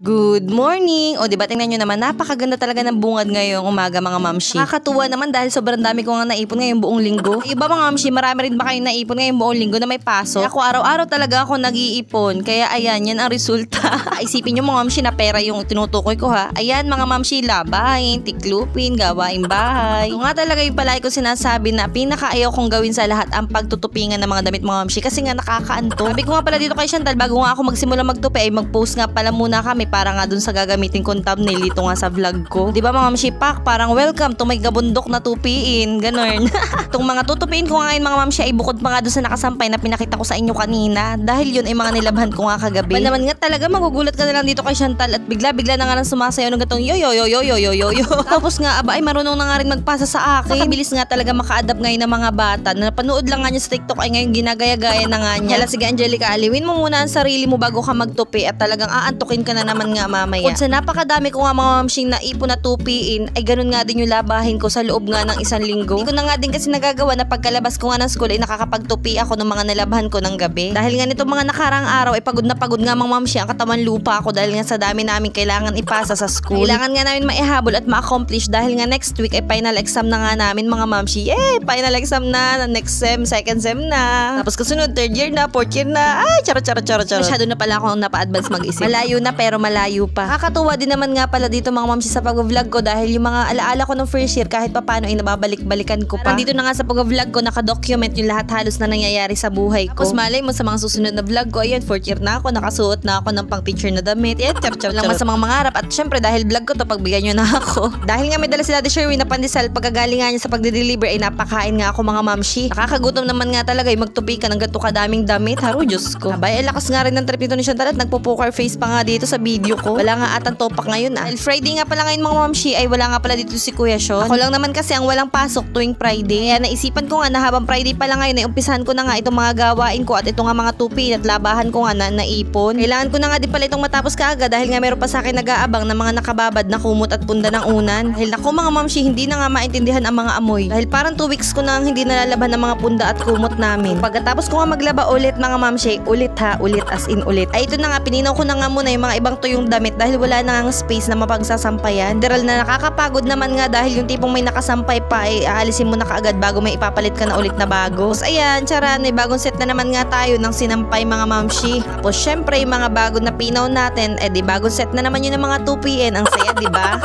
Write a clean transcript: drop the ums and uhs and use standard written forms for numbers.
Good morning! O diba tingnan nyo naman, napakaganda talaga ng bungad ngayong umaga mga mamshi. Nakakatuwa naman dahil sobrang dami ko nga naipon ngayong buong linggo. Iba mga mamshi, marami rin ba kayong naipon ngayong buong linggo na may pasok? Ako araw-araw talaga ako nag-iipon. Kaya ayan, yan ang resulta. Isipin nyo mga mamshi na pera yung tinutukoy ko ha. Ayan mga mamshi, labahin, tiklupin, gawaing bahay. Ito nga talaga yung palagi ko sinasabi na pinakaayaw kong gawin sa lahat ang pagtutupingan ng mga damit mga mamshi kasi nga nakakaanto. Sabi ko nga pala dito kay Chantal, bago nga ako magsimula magtupi ay mag-post nga pala muna kami para nga dun sa gagamitin kong thumbnail dito nga sa vlog ko. Diba mga mamshi pak, parang welcome to my gabundok na tupiin. Ganon. Itong mga tutupiin ko nga ngayon mga mamshi ay bukod pa nga dun sa nakasampay na pinakita ko sa inyo kanina. Dahil yun ay mga nilabhan ko nga kagabi. Ba naman nga talaga magugulat ka na lang dito kay Chantal at bigla-bigla na nga lang sumasayaw ng gatong yo yo yo yo yo yo yo yo. Tapos nga aba ay marunong na nga rin magpasa sa akin. Nakabilis nga talaga maka-adapt ngayon ng mga bata. Na napanood lang nga niya sa TikTok ay ngayon ginagaya-gaya na nga niya. Hala sige Angelica, aliwin mo muna ang sarili mo bago ka magtupi at talagang aantukin ka na naman nga mamaya. Kung sa napakadami ko nga mga mamshing na ipon na tupiin ay ganun nga din yung labahin ko sa loob nga ng isang linggo. Hindi ko na nga din kasi nagagawa na pagkalabas ko nga ng school ay nakakapagtupi ako ng mga nalabahan ko ng gabi. Dahil nga nito mga nakarang araw ay pagod na pagod nga mga mamshi ang katawan lupa ako dahil nga sa dami namin kailangan ipasa sa school. Kailangan nga namin maihabol at ma-accomplish dahil nga next week ay final exam na nga namin mga mamshi. Final exam na, next sem, second sem na. Tapos kasunod, third year na, fourth year na. Ay, charot. Masyado na pala akong napa-advance mag-isip. Malayo na pero malayo pa. Nakakatuwa din naman nga pala dito mga mamsi sa pag-vlog ko dahil yung mga alaala ko ng first year kahit papano ay nababalik-balikan ko pa. Dito na nga sa pag-vlog ko naka-document yung lahat halos na nangyayari sa buhay ko. Tapos malay mo sa mga susunod na vlog ko, ayan, fourth year na ako, nakasuot na ako ng pang-teacher na damit. Ayan, charot lang masamang mangarap. At syempre dahil vlog ko to, pagbigyan nyo na ako. Dahil nga may dala si Daddy Sherwin na pandesal, pagkagaling nga niya sa pagde-deliver ay napakain nga ako mga mamshi. Nakakagutom naman nga talaga yung magtupi ka ng ganito kadaming damit. Haro, Diyos ko. Abay, lakas nga rin ng trip nito ni Chantal at nagpo-poker face pa nga dito sa video ko. Wala nga atang topak ngayon ah. Dahil Friday nga pala ngayon mga mamshi ay wala nga pala dito si Kuya Sean. Ako lang naman kasi ang walang pasok tuwing Friday. Kaya naisipan ko nga na habang Friday pala ngayon ay umpisahan ko na nga itong mga gawain ko at ito nga mga tupi at labahan ko nga na naipon. Kailangan ko na nga din pala itong matapos kaagad dahil nga meron pa sa akin nag-aabang na mga nakababad na kumot at punda ng unan. Dahil ako mga mamshi hindi na nga maintindihan ang mga amoy. Dahil parang 2 weeks ko na hindi nalalaban ng mga punda at kumot namin. Pagkatapos ko nga maglaba ulit mga mamshi, ulit as in ulit. Ay ito na nga, pininaw ko na nga muna yung mga ibang tuyong damit dahil wala na nga space na mapagsasampayan. Deral na nakakapagod naman nga dahil yung tipong may nakasampay pa ay aalisin mo na kaagad bago may ipapalit ka na ulit na bago. Tapos ayan, charan, may bagong set na naman nga tayo ng sinampay mga mamshi. Tapos syempre yung mga bago na pinaw natin, di bagong set na naman yun ng mga tupiin. Ang saya, di ba?